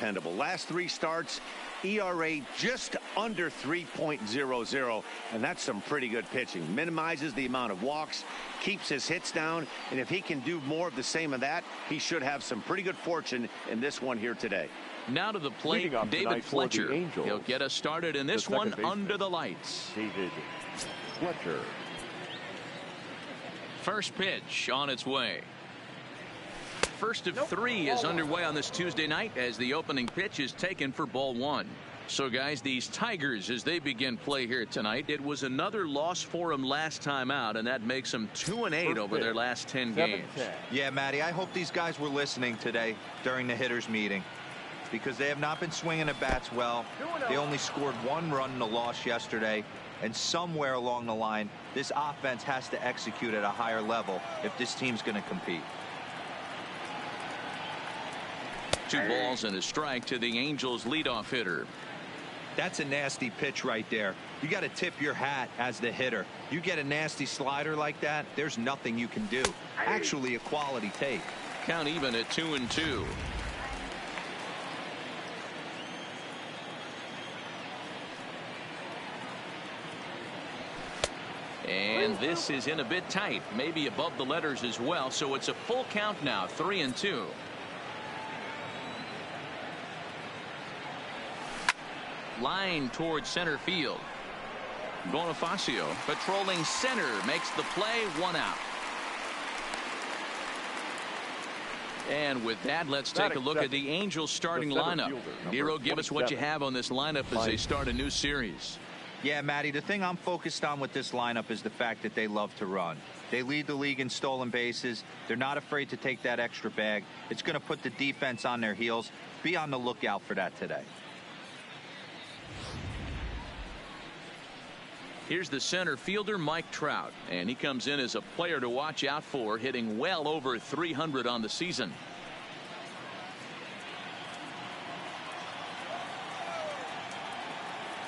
dependable. Last 3 starts, ERA just under 3.00, and that's some pretty good pitching. Minimizes the amount of walks, keeps his hits down, and if he can do more of the same of that, he should have some pretty good fortune in this one here today. Now to the plate, David Fletcher. He'll get us started in this one under the lights. David Fletcher. First pitch on its way. First of 3 is underway on this Tuesday night as the opening pitch is taken for ball 1. So guys, these Tigers, as they begin play here tonight, it was another loss for them last time out, and that makes them 2-8 over their last 10 games. Yeah, Matty, I hope these guys were listening today during the hitters meeting, because they have not been swinging the bats well. They only scored 1 run in the loss yesterday, and somewhere along the line, this offense has to execute at a higher level if this team's going to compete. 2 balls and a strike to the Angels leadoff hitter. That's a nasty pitch right there. You got to tip your hat as the hitter. You get a nasty slider like that, there's nothing you can do. Actually a quality take. Count even at 2-2. And this is in a bit tight, maybe above the letters as well, so it's a full count now, 3-2. Line towards center field. Bonifacio patrolling center, makes the play, 1 out. And with that, let's take a look at the Angels starting lineup. Nero, give us what you have on this lineup as they start a new series. Yeah, Matty, the thing I'm focused on with this lineup is the fact that they love to run. They lead the league in stolen bases. They're not afraid to take that extra bag. It's going to put the defense on their heels. Be on the lookout for that today. Here's the center fielder, Mike Trout, and he comes in as a player to watch out for, hitting well over 300 on the season.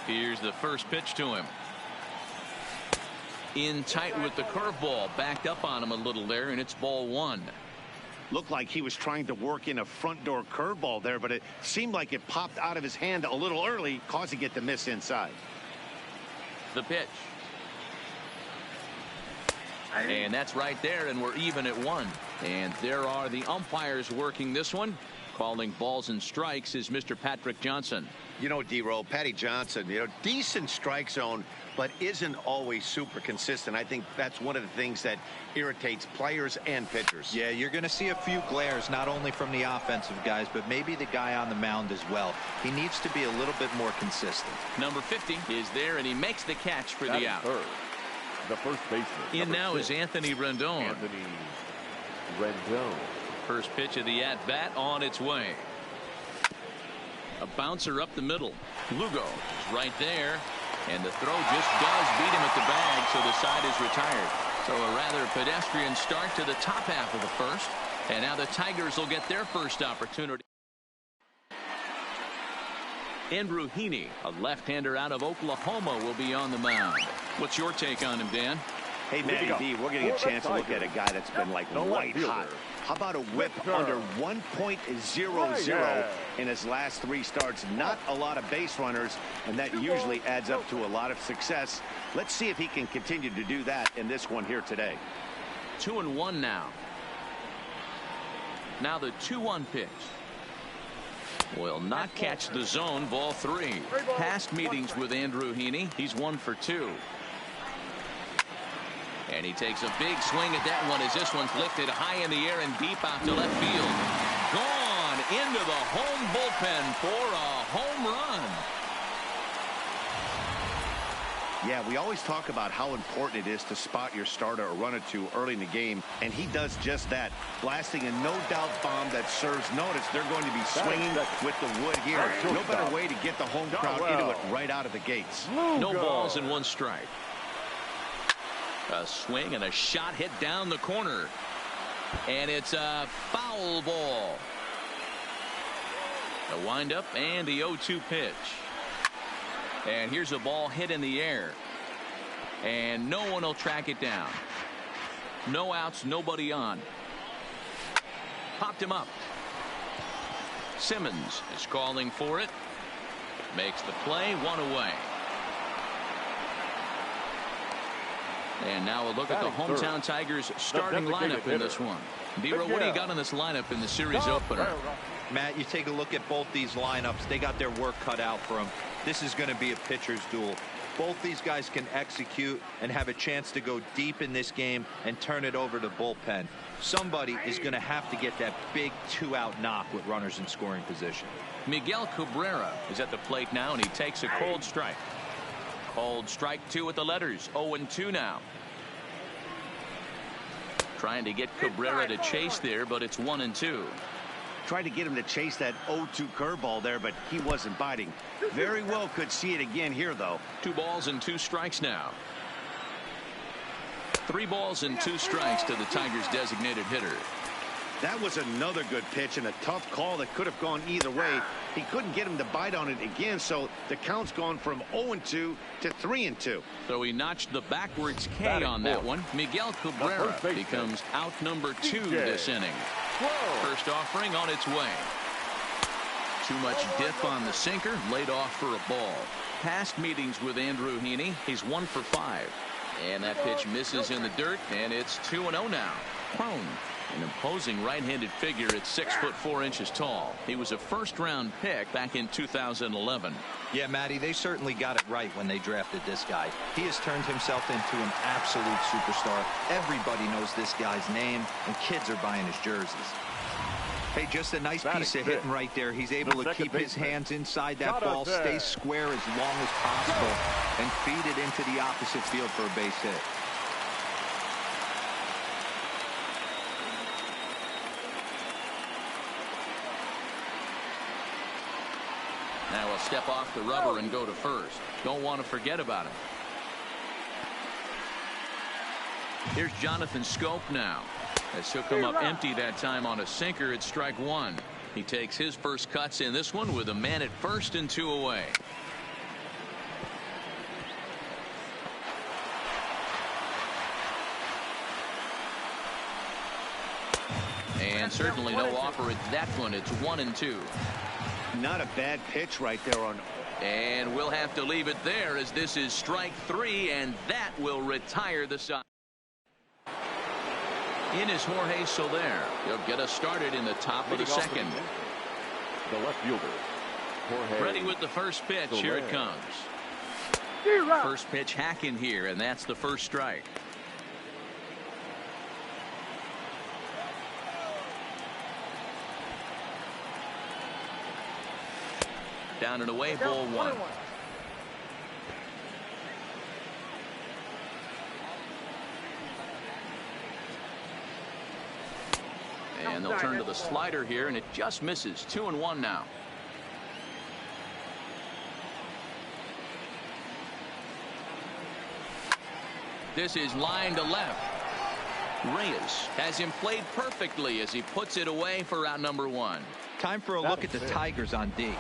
Here's the first pitch to him. In tight with the curveball, backed up on him a little there, and it's ball 1. Looked like he was trying to work in a front door curveball there, but it seemed like it popped out of his hand a little early, causing it to miss inside. The pitch. And that's right there, and we're even at 1. And there are the umpires working this one. Calling balls and strikes is Mr. Patrick Johnson. You know, D-Roll, Patty Johnson, decent strike zone, but isn't always super consistent. I think that's one of the things that irritates players and pitchers. Yeah, you're going to see a few glares, not only from the offensive guys, but maybe the guy on the mound as well. He needs to be a little bit more consistent. Number 50 is there, and he makes the catch for the out. Third, the first baseman. In now is Anthony Rendon. Anthony Rendon. First pitch of the at-bat on its way. A bouncer up the middle. Lugo is right there, and the throw just does beat him at the bag, so the side is retired. So a rather pedestrian start to the top half of the first, and now the Tigers will get their first opportunity. Andrew Heaney, a left-hander out of Oklahoma, will be on the mound. What's your take on him, Dan? Hey, Matty D, we're getting a chance to look at a guy that's been like white hot. How about a whip under 1.00 in his last 3 starts? Not a lot of base runners, and that usually adds up to a lot of success. Let's see if he can continue to do that in this one here today. 2-1 now. Now the 2-1 pitch. Will not catch the zone, ball 3. Past meetings with Andrew Heaney, he's 1 for 2. And he takes a big swing at that one as this one's lifted high in the air and deep out to left field. Gone into the home bullpen for a home run. Yeah, we always talk about how important it is to spot your starter or run it to early in the game, and he does just that, blasting a no-doubt bomb that serves notice. They're going to be swinging with the wood here. No better way to get the home crowd into it right out of the gates. No balls and 1 strike. A swing and a shot hit down the corner, and it's a foul ball. A windup and the 0-2 pitch. And here's a ball hit in the air, and no one will track it down. No outs, nobody on. Popped him up. Simmons is calling for it. Makes the play, 1 away. And now a look at the hometown Tigers starting lineup in this one. Dero, what do you got in this lineup in the series opener? Matt, you take a look at both these lineups. They got their work cut out for them. This is going to be a pitcher's duel. Both these guys can execute and have a chance to go deep in this game and turn it over to bullpen. Somebody is going to have to get that big 2-out knock with runners in scoring position. Miguel Cabrera is at the plate now, and he takes a cold strike. Cold strike 2 with the letters. 0-2 now. Trying to get Cabrera to chase there, but it's 1-2. Tried to get him to chase that 0-2 curveball there, but he wasn't biting. Very well could see it again here, though. 2 balls and 2 strikes now. 3 balls and 2 strikes to the Tigers' designated hitter. That was another good pitch and a tough call that could have gone either way. He couldn't get him to bite on it again, so the count's gone from 0-2 to 3-2. So he notched the backwards K on that one. Miguel Cabrera becomes out number 2 this inning. First offering on its way. Too much dip on the sinker, laid off for a ball. Past meetings with Andrew Heaney, he's 1 for 5. And that pitch misses in the dirt, and it's 2-0 now. Crone, an imposing right-handed figure at 6'4" tall. He was a first-round pick back in 2011. Yeah, Matty, they certainly got it right when they drafted this guy. He has turned himself into an absolute superstar. Everybody knows this guy's name, and kids are buying his jerseys. Hey, just a nice piece of hitting right there. He's able to keep his hands inside that ball, stay square as long as possible, and feed it into the opposite field for a base hit. Now he'll step off the rubber and go to first. Don't want to forget about him. Here's Jonathan Schoop now, as he'll come up empty that time on a sinker at strike 1. He takes his first cuts in this one with a man at first and 2 away. And certainly no offer at that one. It's 1-2. Not a bad pitch right there on. And we'll have to leave it there, as this is strike 3, and that will retire the side. In is Jorge Soler. He'll get us started in the top of the second. The left fielder, Jorge. Ready with the first pitch. Soler. Here it comes. First pitch hacking here, and that's the first strike. Down and away, ball 1. And they'll turn to the slider here, and it just misses. 2-1 now. This is line to left. Reyes has him played perfectly as he puts it away for out number 1. Time for a look at the Tigers on D.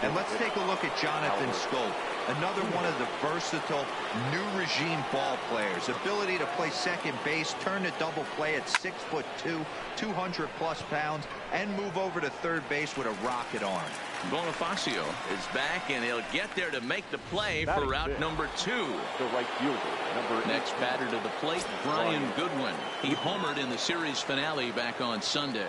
And let's take a look at Jonathan Schoop. Another one of the versatile new regime ball players. Ability to play second base, turn to double play at 6'2", 200+ pounds, and move over to third base with a rocket arm. Bonifacio is back, and he'll get there to make the play for out number 2. The right fielder, Next batter to the plate, Brian Goodwin. He homered in the series finale back on Sunday.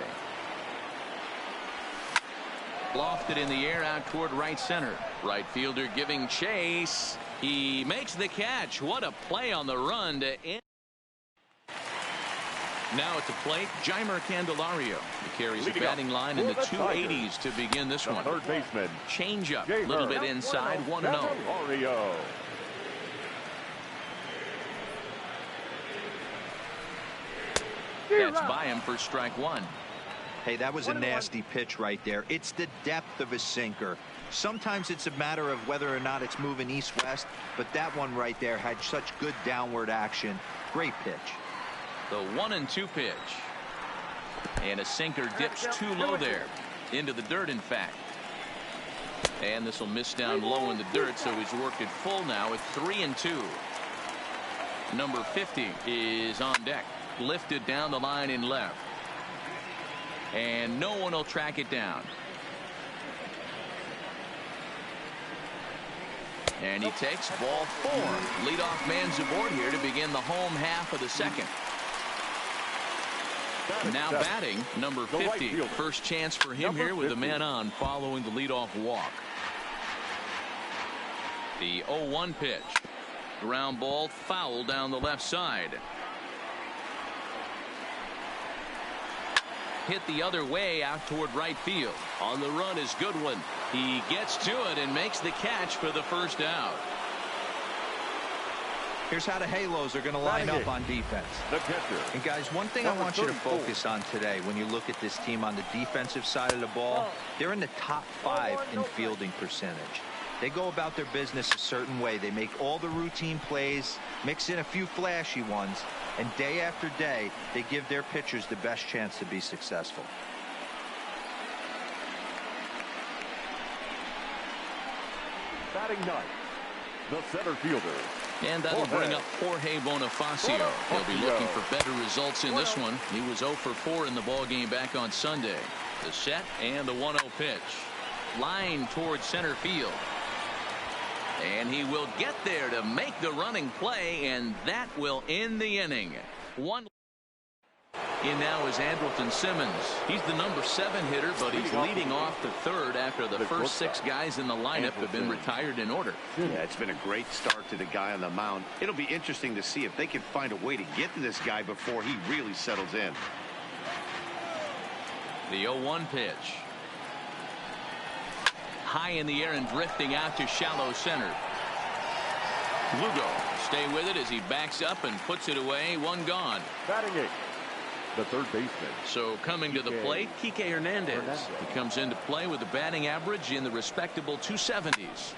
Lofted in the air out toward right center. Right fielder giving chase. He makes the catch. What a play on the run to end. Now at the plate, Jeimer Candelario. He carries a batting line in the 280s to begin this one. third baseman. Change-up, a little bit inside, 1-0. That's by him for strike 1. Hey, that was a nasty pitch right there. It's the depth of a sinker. Sometimes it's a matter of whether or not it's moving east-west, but that one right there had such good downward action. Great pitch. The 1-2 pitch. And a sinker dips too low there. Into the dirt, in fact. And this will miss down low in the dirt, so he's worked it full now with 3-2. Number 50 is on deck. Lifted down the line in left. And no one will track it down. And he takes ball 4. Leadoff man's aboard here to begin the home half of the second. Now batting, number 50. First chance for him here with the man on following the leadoff walk. The 0-1 pitch. Ground ball foul down the left side. Hit the other way out toward right field. On the run is Goodwin. He gets to it and makes the catch for the first out. Here's how the Halos are going to line up on defense. And guys, one thing I want you to focus on today when you look at this team on the defensive side of the ball, they're in the top 5 in fielding percentage. They go about their business a certain way. They make all the routine plays, mix in a few flashy ones, and day after day, they give their pitchers the best chance to be successful. Batting 9, the center fielder. And that'll bring up Jorge Bonifacio. He'll be looking for better results in this one. He was 0 for 4 in the ballgame back on Sunday. The set and the 1-0 pitch. Line towards center field. And he will get there to make the running play, and that will end the inning. One in now is Andrelton Simmons. He's the number 7 hitter, but he's leading off the third after the first 6 guys in the lineup have been retired in order. Yeah, it's been a great start to the guy on the mound. It'll be interesting to see if they can find a way to get to this guy before he really settles in. The 0-1 pitch. High in the air and drifting out to shallow center. Lugo stay with it as he backs up and puts it away. One gone. Batting 8, the third baseman. So coming to the plate, Kike Hernandez. He comes into play with a batting average in the respectable 270s.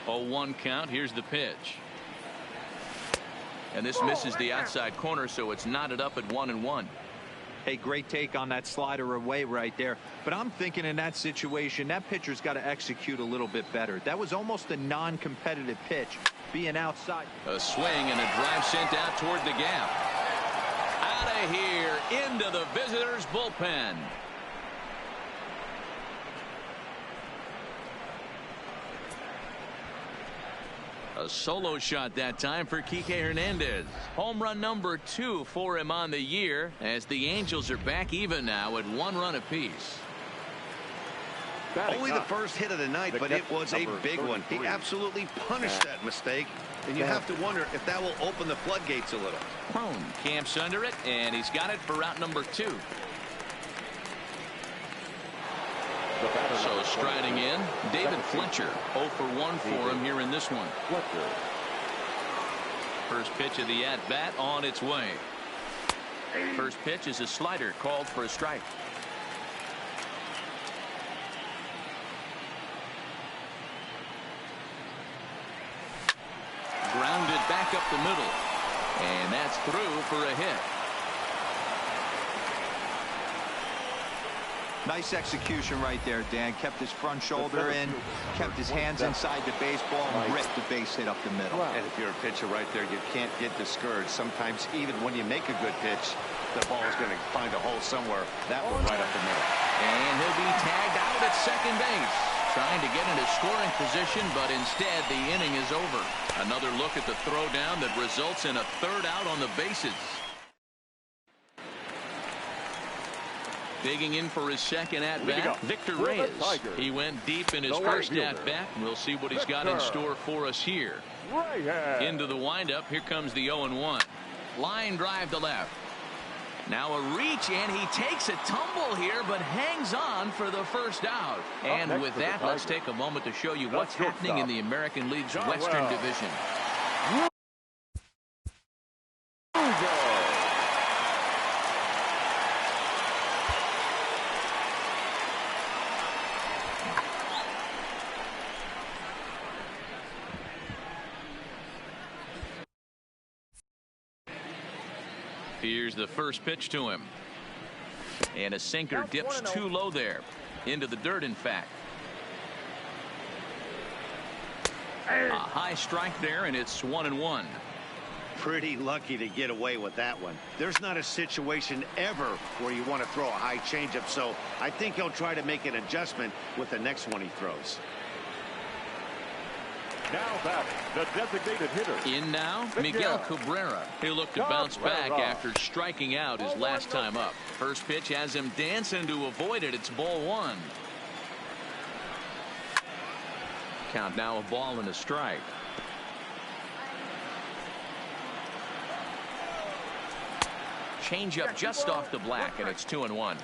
Oh, 1 count. Here's the pitch. And this misses the outside corner, so it's knotted up at 1-1. Hey, great take on that slider away right there. But I'm thinking in that situation, that pitcher's got to execute a little bit better. That was almost a non-competitive pitch, being outside. A swing and a drive sent out toward the gap. Out of here, into the visitors' bullpen. A solo shot that time for Kike Hernandez. Home run number 2 for him on the year, as the Angels are back even now at 1 run apiece. Only the first hit of the night, but it was a big one. He absolutely punished that mistake, and you have to wonder if that will open the floodgates a little. Crone camps under it, and he's got it for out number 2. So striding in, David Fletcher. 0 for 1 for him here in this one. First pitch of the at-bat on its way. First pitch is a slider called for a strike. Grounded back up the middle. And that's through for a hit. Nice execution right there, Dan. Kept his front shoulder in, kept his hands inside the baseball, and ripped the base hit up the middle. And if you're a pitcher right there, you can't get discouraged. Sometimes even when you make a good pitch, the ball is going to find a hole somewhere. That one right up the middle. And he'll be tagged out at second base. Trying to get into scoring position, but instead the inning is over. Another look at the throwdown that results in a third out on the bases. Digging in for his second at-bat, Victor Reyes. He went deep in his first at-bat. We'll see what he's got in store for us here. Into the windup. Here comes the 0-1. Line drive to left. Now a reach, and he takes a tumble here, but hangs on for the first out. And with that, let's take a moment to show you what's happening in the American League's Western Division. Here's the first pitch to him. And a sinker dips too low there. Into the dirt, in fact. A high strike there, and it's 1-1. Pretty lucky to get away with that one. There's not a situation ever where you want to throw a high changeup, so I think he'll try to make an adjustment with the next one he throws. Now batting, the designated hitter. In now, Miguel Cabrera. He'll look to bounce back after striking out his last time up. First pitch has him dancing to avoid it. It's ball one. Count now, a ball and a strike. Change up just off the black, and it's 2-1.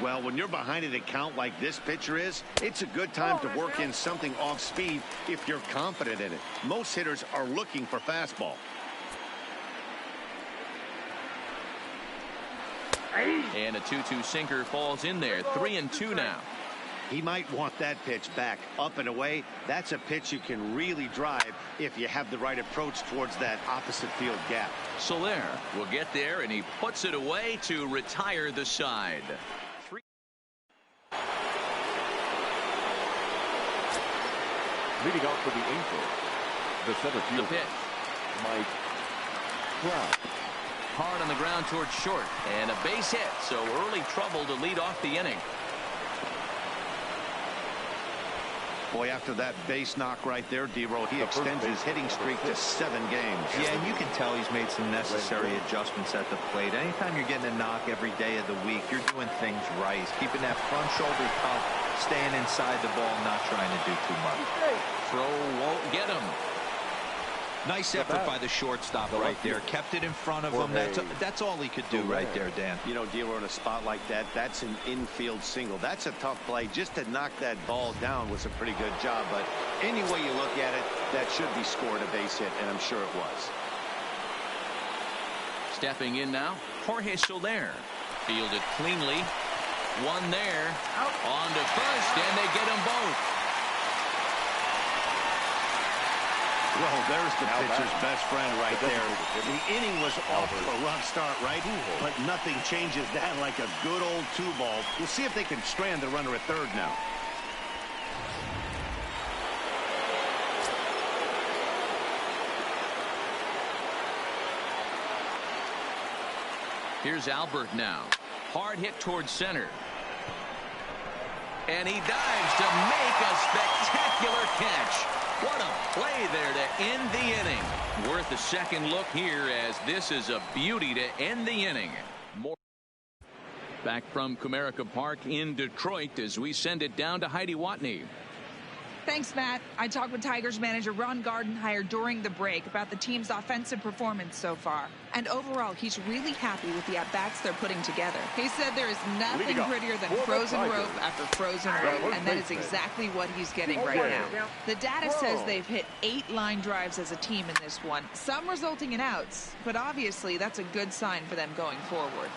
Well, when you're behind an account like this pitcher is, it's a good time to work in something off speed if you're confident in it. Most hitters are looking for fastball. And a 2-2 sinker falls in there. 3-2 now. He might want that pitch back up and away. That's a pitch you can really drive if you have the right approach towards that opposite field gap. Soler will get there, and he puts it away to retire the side. Leading off for the Angels, the center The fielder, pitch. Mike Trout. Hard on the ground towards short, and a base hit, so early trouble to lead off the inning. Boy, after that base knock right there, D-Roll, he extends his hitting streak to 7 games. Yeah, and you can tell he's made some necessary adjustments at the plate. Anytime you're getting a knock every day of the week, you're doing things right. He's keeping that front shoulder tough, staying inside the ball, not trying to do too much. Throw won't get him. Nice effort by the shortstop right there. Kept it in front of him. That's all he could do right there, Dan. You know, Dealer, in a spot like that, that's an infield single. That's a tough play. Just to knock that ball down was a pretty good job. But any way you look at it, that should be scored a base hit, and I'm sure it was. Stepping in now, Jorge Soler. Fielded cleanly. One there. On to first, and they get them both. Well, there's the pitcher's best friend right there. The inning was off to a rough start, right? But nothing changes that like a good old 2-ball. We'll see if they can strand the runner at third now. Here's Albert now. Hard hit towards center. And he dives to make a spectacular catch. What a play there to end the inning. Worth a second look here, as this is a beauty to end the inning. More back from Comerica Park in Detroit as we send it down to Heidi Watney. Thanks, Matt. I talked with Tigers manager Ron Gardenhire during the break about the team's offensive performance so far. And overall, he's really happy with the at-bats they're putting together. He said there is nothing prettier than frozen rope after frozen rope, and that is exactly what he's getting right now. The data says they've hit 8 line drives as a team in this one, some resulting in outs, but obviously that's a good sign for them going forward.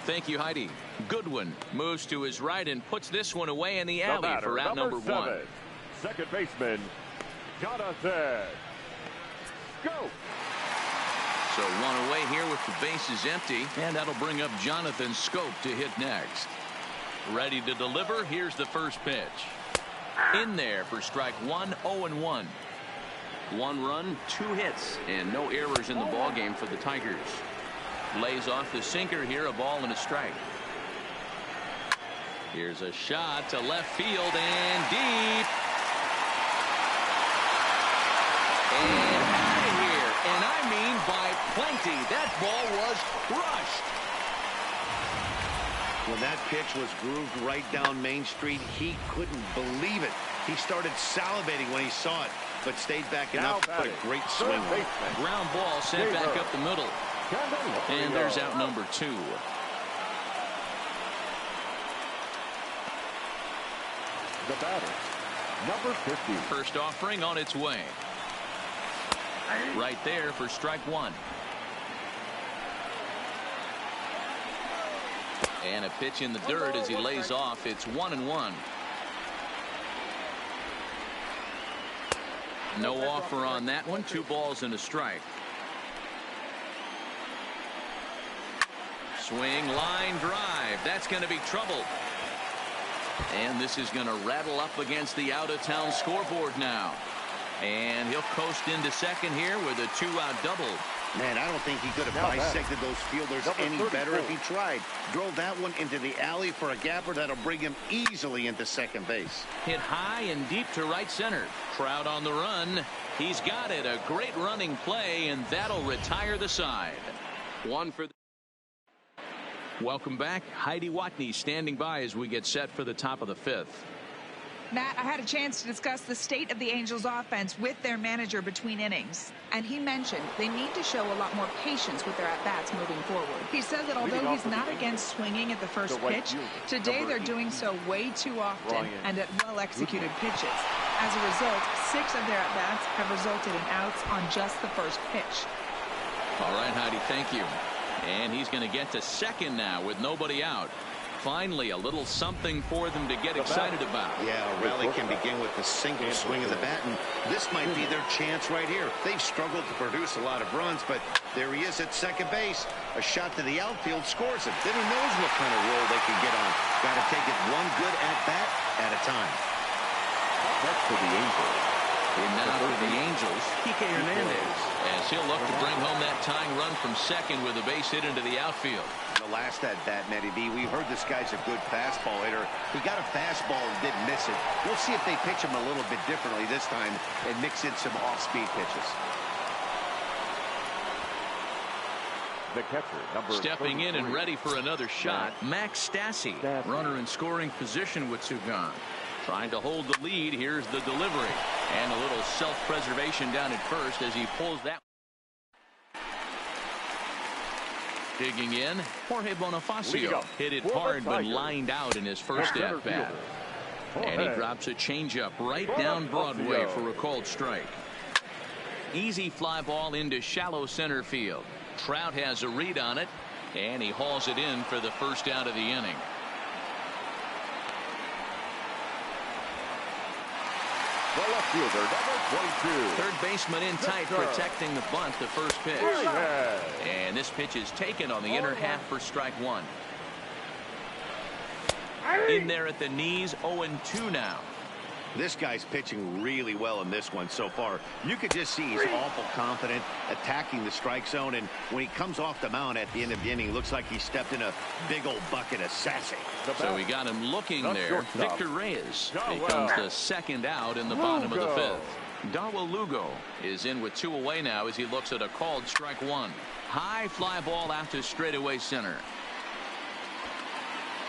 Thank you, Heidi. Goodwin moves to his right and puts this one away in the alley for out number 1. Second baseman, Jonathan. Go. So 1 away here with the bases empty, and that'll bring up Jonathan Scope to hit next. Ready to deliver. Here's the first pitch. In there for strike 1, 0-1. 1 run, 2 hits, and no errors in the ballgame for the Tigers. Lays off the sinker here, a ball and a strike. Here's a shot to left field and deep. And out of here. And I mean by plenty. That ball was crushed. When that pitch was grooved right down Main Street, he couldn't believe it. He started salivating when he saw it, but stayed back enough to put a great swing on it. Ground ball sent back up the middle. And there's out number 2. The batter, number 50. First offering on its way. Right there for strike 1. And a pitch in the dirt as he lays off. It's 1-1. No offer on that one. 2 balls and a strike. Swing, line drive. That's going to be trouble. And this is going to rattle up against the out-of-town scoreboard now. And he'll coast into second here with a 2-out double. Man, I don't think he could have bisected those fielders any better if he tried. Drove that one into the alley for a gapper that'll bring him easily into second base. Hit high and deep to right center. Trout on the run. He's got it. A great running play, and that'll retire the side. One for the... Welcome back. Heidi Watney standing by as we get set for the top of the fifth. Matt, I had a chance to discuss the state of the Angels offense with their manager between innings, and he mentioned they need to show a lot more patience with their at-bats moving forward. He said that although he's not against swinging at the first pitch, today they're doing so way too often and at well-executed pitches. As a result, 6 of their at-bats have resulted in outs on just the first pitch. All right, Heidi, thank you. And he's going to get to second now with nobody out. Finally, a little something for them to get excited about. Yeah, a rally can begin with a single swing of the bat, and this might be their chance right here. They've struggled to produce a lot of runs, but there he is at second base. A shot to the outfield scores it. Then who knows what kind of roll they can get on. Got to take it one good at-bat at a time. That's for the Angels. And now for the Angels, Kike Hernandez, as he'll look to bring home that tying run from second with a base hit into the outfield. The last at-bat, Matty B, we heard this guy's a good fastball hitter. He got a fastball and didn't miss it. We'll see if they pitch him a little bit differently this time and mix in some off-speed pitches. The catcher, number Stepping in and ready for another shot, Max Stassi. Runner in scoring position with two gone. Trying to hold the lead. Here's the delivery. And a little self-preservation down at first as he pulls that. Digging in, Jorge Bonifacio hit it hard but lined out in his first at-bat. And he drops a changeup right down Broadway for a called strike. Easy fly ball into shallow center field. Trout has a read on it, and he hauls it in for the first out of the inning. The left fielder, number 22. Third baseman in tight, protecting the bunt, the first pitch. And this pitch is taken on the inner half for strike one. In there at the knees, 0-2 now. This guy's pitching really well in this one so far. You could just see he's awful confident attacking the strike zone, and when he comes off the mound at the end of the inning, looks like he stepped in a big old bucket of sassy. So we got him looking there. Victor Reyes becomes the second out in the bottom of the fifth. Darwell Lugo is in with 2 away now as he looks at a called strike one. High fly ball out to straightaway center.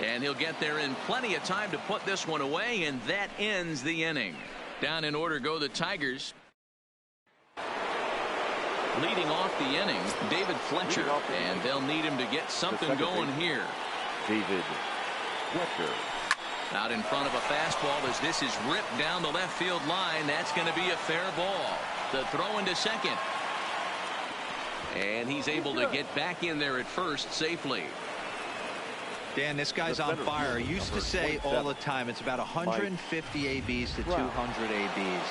And he'll get there in plenty of time to put this one away, and that ends the inning. Down in order go the Tigers. Leading off the inning, David Fletcher, and they'll need him to get something going here. David Fletcher. Out in front of a fastball as this is ripped down the left field line. That's going to be a fair ball. The throw into second. And he's able to get back in there at first safely. Dan, this guy's on fire. I used to say all the time, it's about 150 ABs to 200 ABs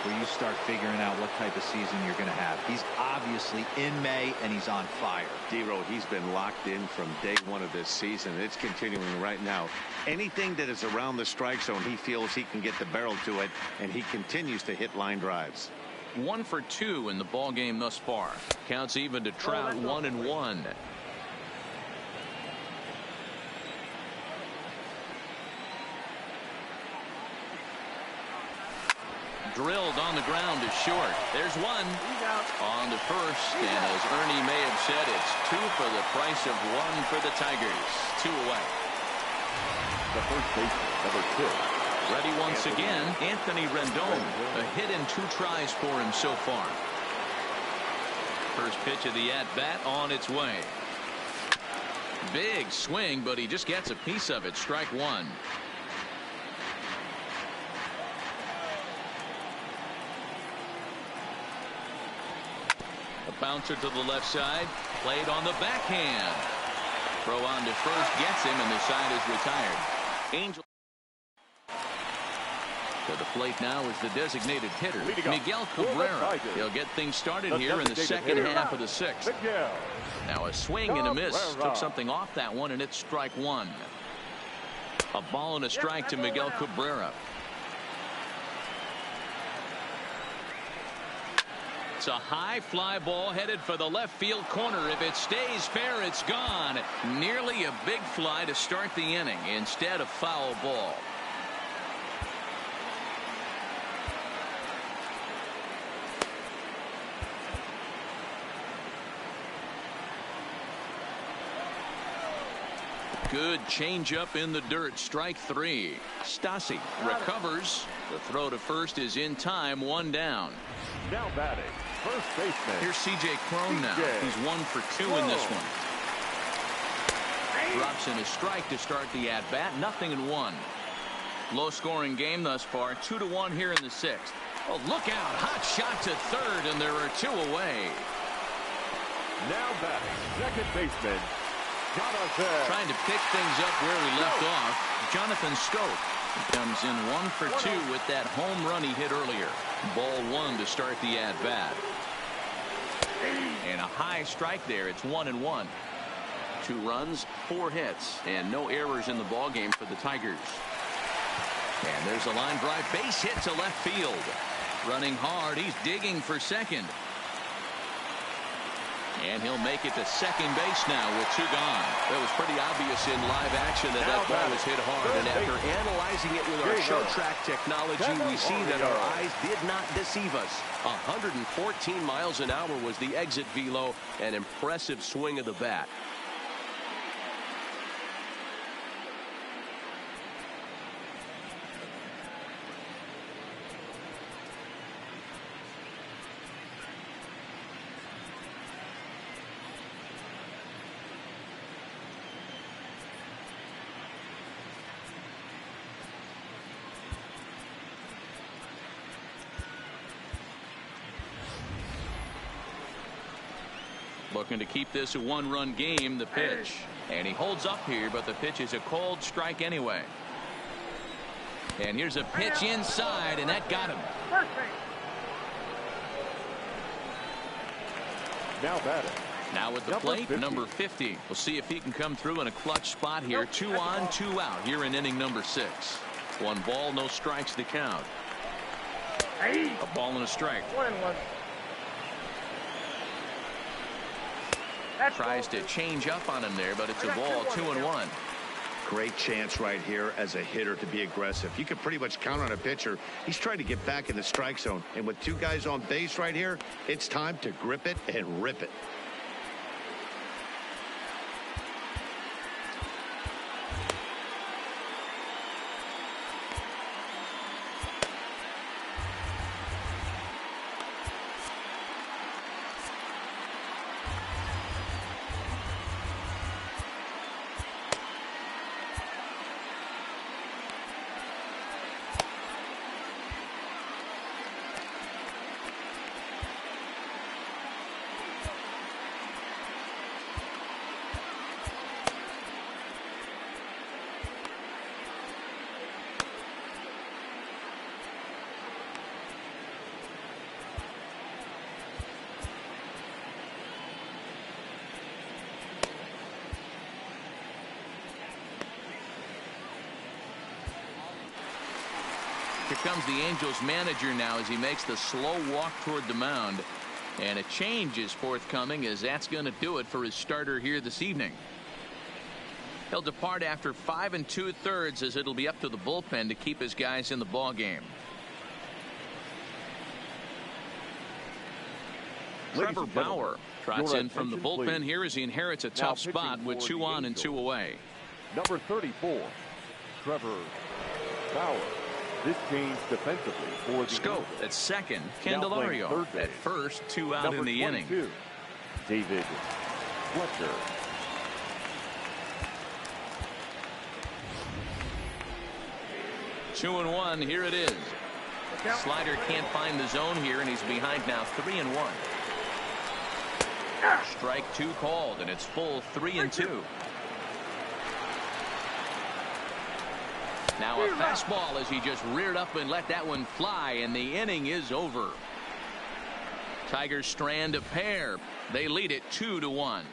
where you start figuring out what type of season you're going to have. He's obviously in May, and he's on fire. D-Row, he's been locked in from day one of this season. It's continuing right now. Anything that is around the strike zone, he feels he can get the barrel to it, and he continues to hit line drives. 1 for 2 in the ball game thus far. Counts even to Trout, 1-1. Drilled on the ground to short. There's one on the first, and as Ernie may have said, it's 2 for the price of 1 for the Tigers. 2 away. The first baseman, number 2. Ready once again, Anthony Rendon. A hit in 2 tries for him so far. First pitch of the at-bat on its way. Big swing, but he just gets a piece of it. Strike one. A bouncer to the left side, played on the backhand. Throw on to first, gets him, and the side is retired. Angel to the plate now is the designated hitter, Miguel Cabrera. He'll get things started here in the second half of the 6th. Now a swing and a miss. Took something off that one, and it's strike one. A ball and a strike to Miguel Cabrera. It's a high fly ball headed for the left field corner. If it stays fair, it's gone. Nearly a big fly to start the inning. Instead, a foul ball. Good changeup in the dirt. Strike three. Stassi recovers. The throw to first is in time. One down. Now batting, first baseman. Here's C.J. Cron now. He's 1 for 2 in this one. Drops in a strike to start the at-bat. 0-1. Low-scoring game thus far. 2-1 here in the 6th. Oh, look out. Hot shot to third, and there are 2 away. Now batting, second baseman. Jonathan. Trying to pick things up where we left off. Jonathan Scope. He comes in 1 for 2 with that home run he hit earlier. Ball 1 to start the at-bat. And a high strike there. It's 1-1. 2 runs, 4 hits, and no errors in the ball game for the Tigers. And there's a line drive base hit to left field. Running hard. He's digging for second. And he'll make it to second base now with 2 gone. It was pretty obvious in live action that that ball was hit hard. And after analyzing it with our short track technology, we see that our eyes did not deceive us. 114 miles an hour was the exit velo. An impressive swing of the bat. Looking to keep this a 1-run game. The pitch, and he holds up here, but the pitch is a cold strike anyway. And here's a pitch inside, and that got him. Now batting. Now with the plate, number 50. We'll see if he can come through in a clutch spot here. 2 on, 2 out here in inning number 6. 1 ball, no strikes to count. A ball and a strike. 1-1. Tries to change up on him there, but it's a ball. 2-1. Great chance right here as a hitter to be aggressive. You can pretty much count on a pitcher. He's trying to get back in the strike zone. And with 2 guys on base right here, it's time to grip it and rip it. Here comes the Angels manager now as he makes the slow walk toward the mound. And a change is forthcoming, as that's going to do it for his starter here this evening. He'll depart after 5 2/3, as it'll be up to the bullpen to keep his guys in the ball game. Trevor Bauer trots in from the bullpen here as he inherits a tough spot with 2 on and 2 away. Number 34, Trevor Bauer. This change defensively for the Scope at second. Candelario at first. 2 out in the inning. David Fletcher. Two and 1. Here it is. Slider can't find the zone here, and he's behind now. 3-1. Strike 2 called, and it's full 3-2. Now a fastball as he just reared up and let that one fly, and the inning is over. Tigers strand a pair. They lead it 2-1.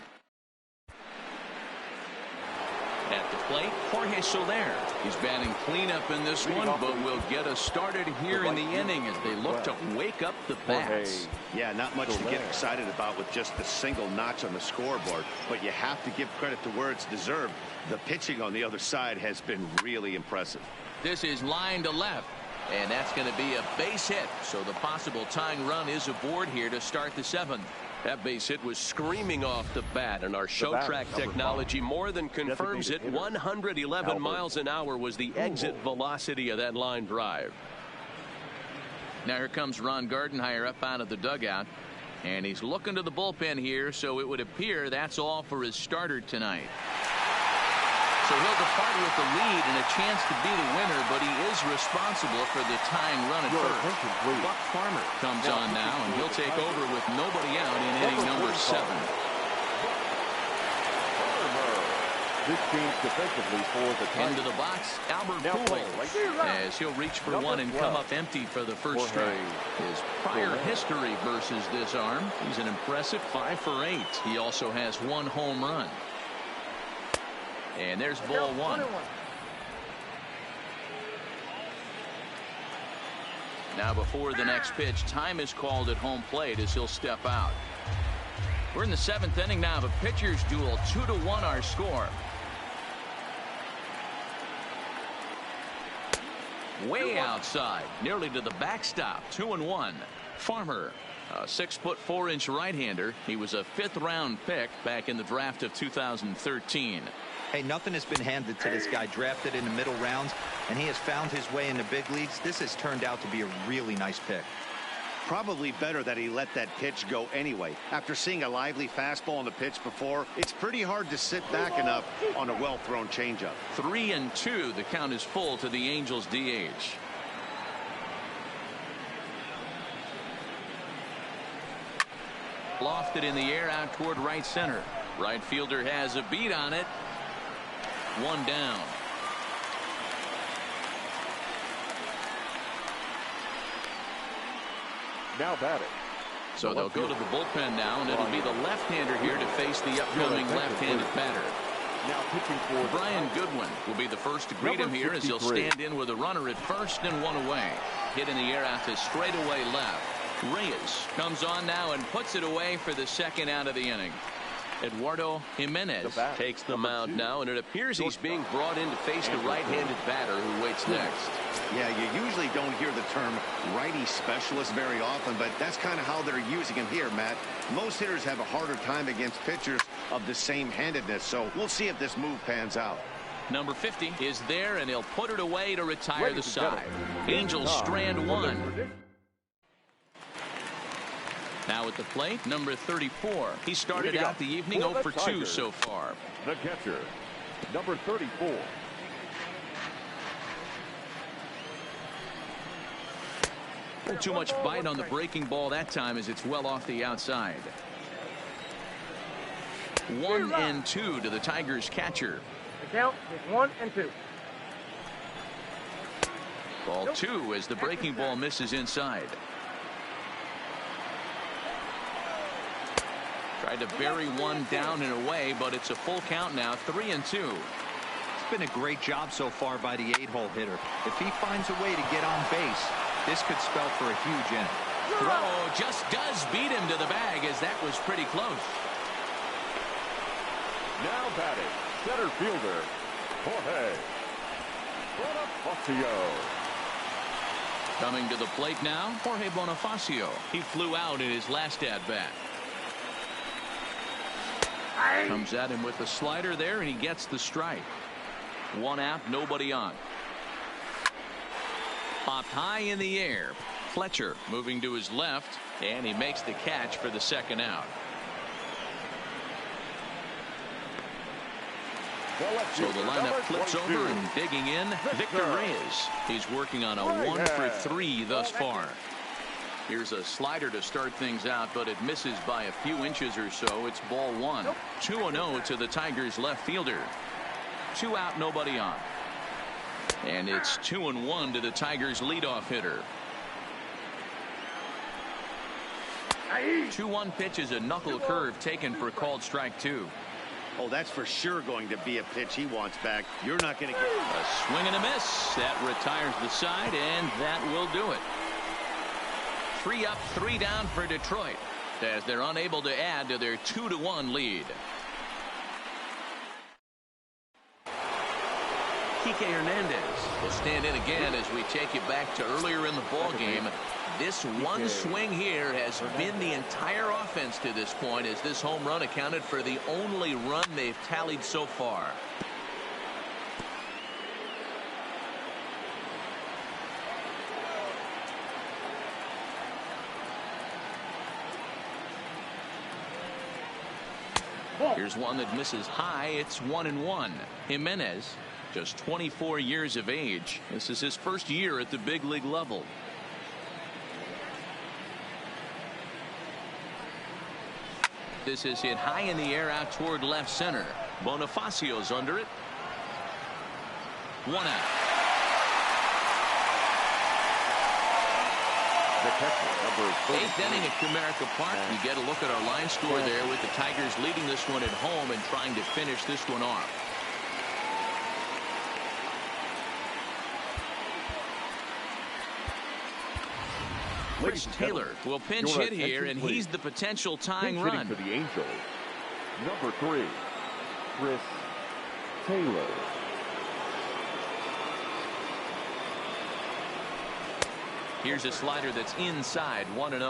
At the plate, Jorge Soler. He's batting cleanup in this one, but will get us started here in the inning as they look to wake up the bats. Yeah, not much to get excited about with just the single notch on the scoreboard, but you have to give credit to where it's deserved. The pitching on the other side has been really impressive. This is line to left, and that's going to be a base hit. So the possible tying run is aboard here to start the seventh. That base hit was screaming off the bat, and our show track technology more than confirms it. 111 miles an hour was the exit velocity of that line drive. Now here comes Ron Gardenhire up out of the dugout, and he's looking to the bullpen here, so it would appear that's all for his starter tonight. So he'll depart with the lead and a chance to be the winner, but he is responsible for the tying run at first. Buck Farmer comes on now, and he'll take over with nobody out in inning number 7. This change defensively for the Tigers. Into the box, Albert Pujols, as he'll reach for one and come up empty for the first strike. His prior history versus this arm, he's an impressive 5 for 8. He also has 1 home run. And there's ball 1. Now before the next pitch, time is called at home plate as he'll step out. We're in the 7th inning now of a pitcher's duel. 2-1 our score. Way outside, nearly to the backstop. 2-1. Farmer, a 6'4" right-hander. He was a 5th-round pick back in the draft of 2013. Hey, nothing has been handed to this guy. Drafted in the middle rounds, and he has found his way in the big leagues. This has turned out to be a really nice pick. Probably better that he let that pitch go anyway. After seeing a lively fastball on the pitch before, it's pretty hard to sit back enough on a well-thrown changeup. 3-2. The count is full to the Angels DH. Lofted in the air out toward right center. Right fielder has a beat on it. 1 down. Now batting. So they'll go to the bullpen now, and it'll be the left-hander here to face the upcoming left-handed batter. Now pitching for Brian Goodwin will be the first to greet him here as he'll stand in with a runner at first and 1 away. Hit in the air out to straightaway left. Reyes comes on now and puts it away for the second out of the inning. Eduardo Jimenez takes the mound now, and it appears he's being brought in to face the right-handed batter who waits next. Yeah, you usually don't hear the term righty specialist very often, but that's kind of how they're using him here, Matt. Most hitters have a harder time against pitchers of the same handedness, so we'll see if this move pans out. Number 50 is there, and he'll put it away to retire the side. Angels strand 1. Now at the plate, number 34. He started out the evening 0 for 2 so far. The catcher, number 34. Too much bite on the breaking ball that time as it's well off the outside. 1-2 to the Tigers catcher. The count is 1-2. Ball 2 as the breaking ball misses inside. Tried to bury one down and away, but it's a full count now. 3-2. It's been a great job so far by the 8-hole hitter. If he finds a way to get on base, this could spell for a huge inning. Throw just does beat him to the bag as that was pretty close. Now batting, center fielder, Jorge Bonifacio. Coming to the plate now, Jorge Bonifacio. He flew out in his last at-bat. Comes at him with the slider there, and he gets the strike. 1 out, nobody on. Popped high in the air. Fletcher moving to his left, and he makes the catch for the second out. So the lineup flips over, and digging in, Victor Reyes. He's working on a 1 for 3 thus far. Here's a slider to start things out, but it misses by a few inches or so. It's ball 1. 2-0 to the Tigers left fielder. 2 out, nobody on. And it's 2-1 to the Tigers leadoff hitter. 2-1 pitch is a knuckle curve taken for called strike 2. Oh, that's for sure going to be a pitch he wants back. You're not going to get a swing and a miss. That retires the side, and that will do it. 3 up, 3 down for Detroit, as they're unable to add to their 2-1 lead. Kike Hernandez will stand in again as we take you back to earlier in the ball game. This one swing here has been the entire offense to this point, as this home run accounted for the only run they've tallied so far. Here's one that misses high. It's 1-1. Jimenez, just 24 years of age. This is his first year at the big league level. This is hit high in the air out toward left center. Bonifacio's under it. 1 out. Eighth inning at Comerica Park. You get a look at our line score there, with the Tigers leading this one at home and trying to finish this one off. Chris Taylor will pinch hit here, and he's the potential tying run. For the Angels, number 3, Chris Taylor. Here's a slider that's inside. 1-0.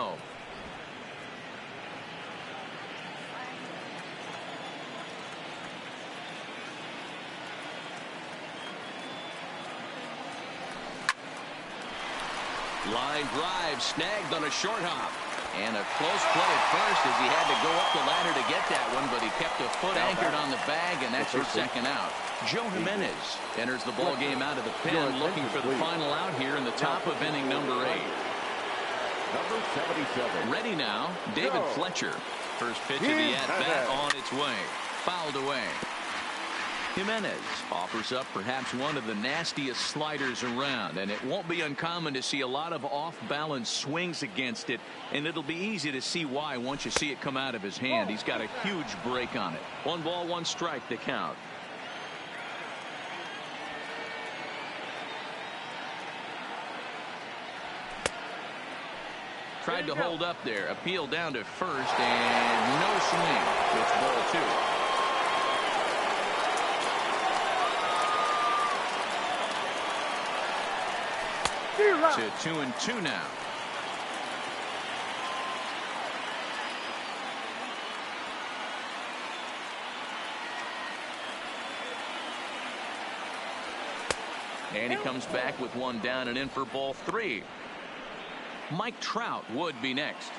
Line drive snagged on a short hop, and a close play at first as he had to go up the ladder to get that one, but he kept a foot anchored on the bag, and that's your second out. Joe Jimenez enters the ball game out of the pen, looking for the final out here in the top of inning number 8. Number 77. Ready now, David Fletcher. First pitch of the at-bat on its way. Fouled away. Jimenez offers up perhaps one of the nastiest sliders around, and it won't be uncommon to see a lot of off-balance swings against it, and it'll be easy to see why once you see it come out of his hand. He's got a huge break on it. 1 ball, 1 strike, the count. Tried to hold up there. Appeal down to first, and no swing. It's ball 2. To 2-2 now. And he comes back with 1 down and in for ball 3. Mike Trout would be next.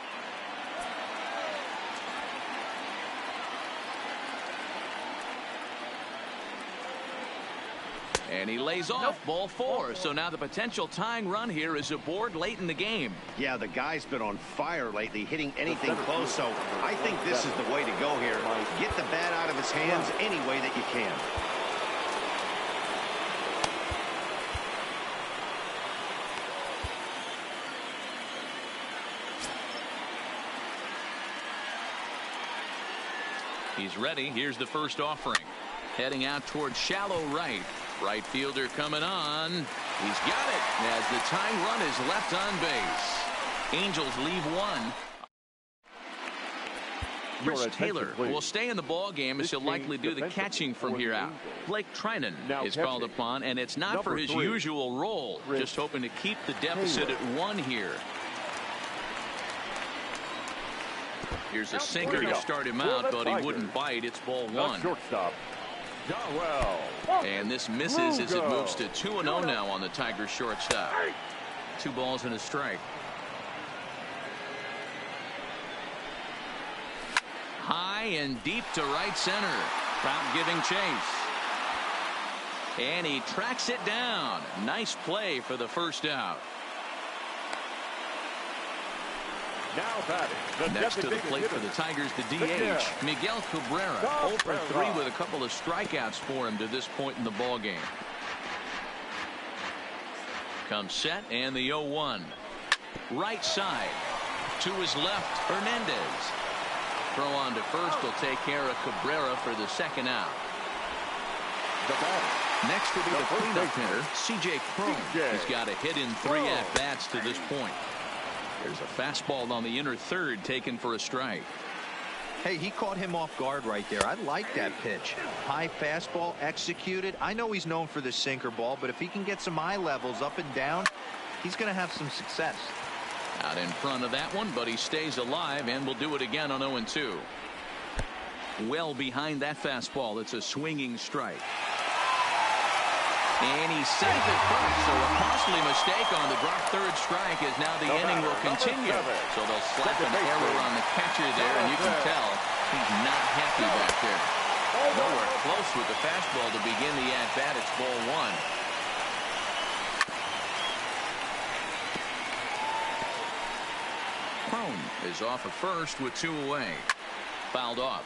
And he lays off. Ball 4. So now the potential tying run here is aboard late in the game. Yeah, the guy's been on fire lately, hitting anything close, so I think this is the way to go here. Get the bat out of his hands any way that you can. He's ready. Here's the first offering. Heading out towards shallow right. Right fielder coming on. He's got it as the tying run is left on base. Angels leave 1. Chris Taylor will stay in the ball game, as he'll likely do the catching from here out. Blake Trinan is called upon, and it's not for his usual role. Just hoping to keep the deficit at 1 here. Here's a sinker to start him out, but he wouldn't bite. It's ball 1. Shortstop. And this misses as it moves to 2-0 now on the Tigers shortstop. 2 balls and a strike. High and deep to right center. Trout giving chase. And he tracks it down. Nice play for the first out. Now batting. Next to the plate for the Tigers, the DH, Miguel Cabrera. 0 for 3 with a couple of strikeouts for him to this point in the ball game. Comes set, and the 0-1. Right side. To his left, Hernandez. Throw on to first will take care of Cabrera for the second out. The batter. Next will be the cleanup hitter, C.J. Cron. He's got a hit in 3 at-bats to this point. There's a fastball on the inner third taken for a strike. Hey, he caught him off guard right there. I like that pitch. High fastball executed. I know he's known for the sinker ball, but if he can get some eye levels up and down, he's going to have some success. Out in front of that one, but he stays alive and will do it again on 0-2. Well behind that fastball. It's a swinging strike. And he sends it first, so a costly mistake on the drop third strike as now the inning will continue. So they'll slap an error on the catcher there, and you can tell he's not happy back there. Nowhere close with the fastball to begin the at-bat. It's ball one. Cron is off at first with 2 away. Fouled off.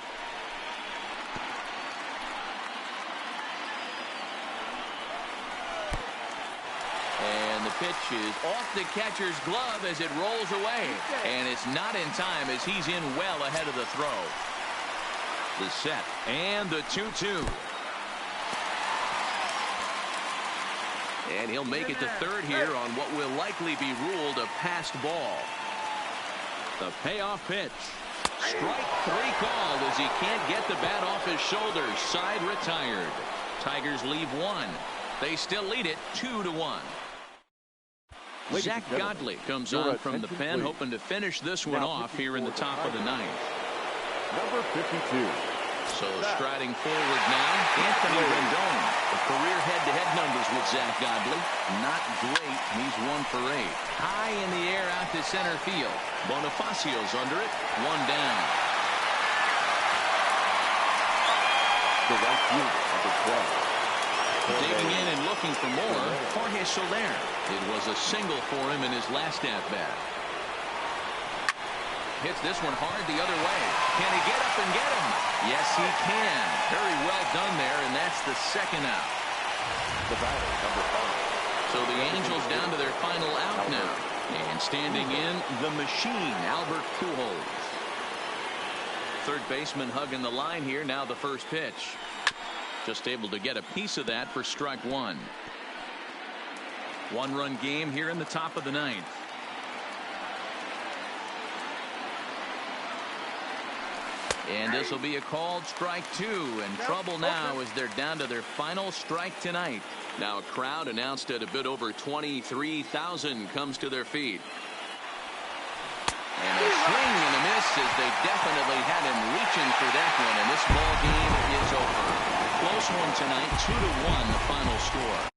And the pitch is off the catcher's glove as it rolls away. And it's not in time as he's in well ahead of the throw. The set and the 2-2. And he'll make it to third here on what will likely be ruled a passed ball. The payoff pitch. Strike 3 called as he can't get the bat off his shoulders. Side retired. Tigers leave 1. They still lead it 2-1. Zach Godley comes on from the pen, hoping to finish this one off here in the top of the 9th. Number 52. So striding forward now, Anthony Rendon. The career head-to-head numbers with Zach Godley. Not great. He's 1 for 8. High in the air out to center field. Bonifacio's under it. 1 down. The right fielder, number 12. Digging in and looking for more, Jorge Soler. It was a single for him in his last at-bat. Hits this one hard the other way. Can he get up and get him? Yes, he can. Very well done there, and that's the second out. The batter, number 5. So the Angels down to their final out now. And standing in, the machine, Albert Pujols. Third baseman hugging the line here. Now the first pitch. Just able to get a piece of that for strike 1. 1-run game here in the top of the 9th. And this will be a called strike 2. And trouble now as they're down to their final strike tonight. Now a crowd announced at a bit over 23,000 comes to their feet. And a swing and a miss as they definitely had him reaching for that one. And this ball game is over. Close one tonight, 2-1 the final score.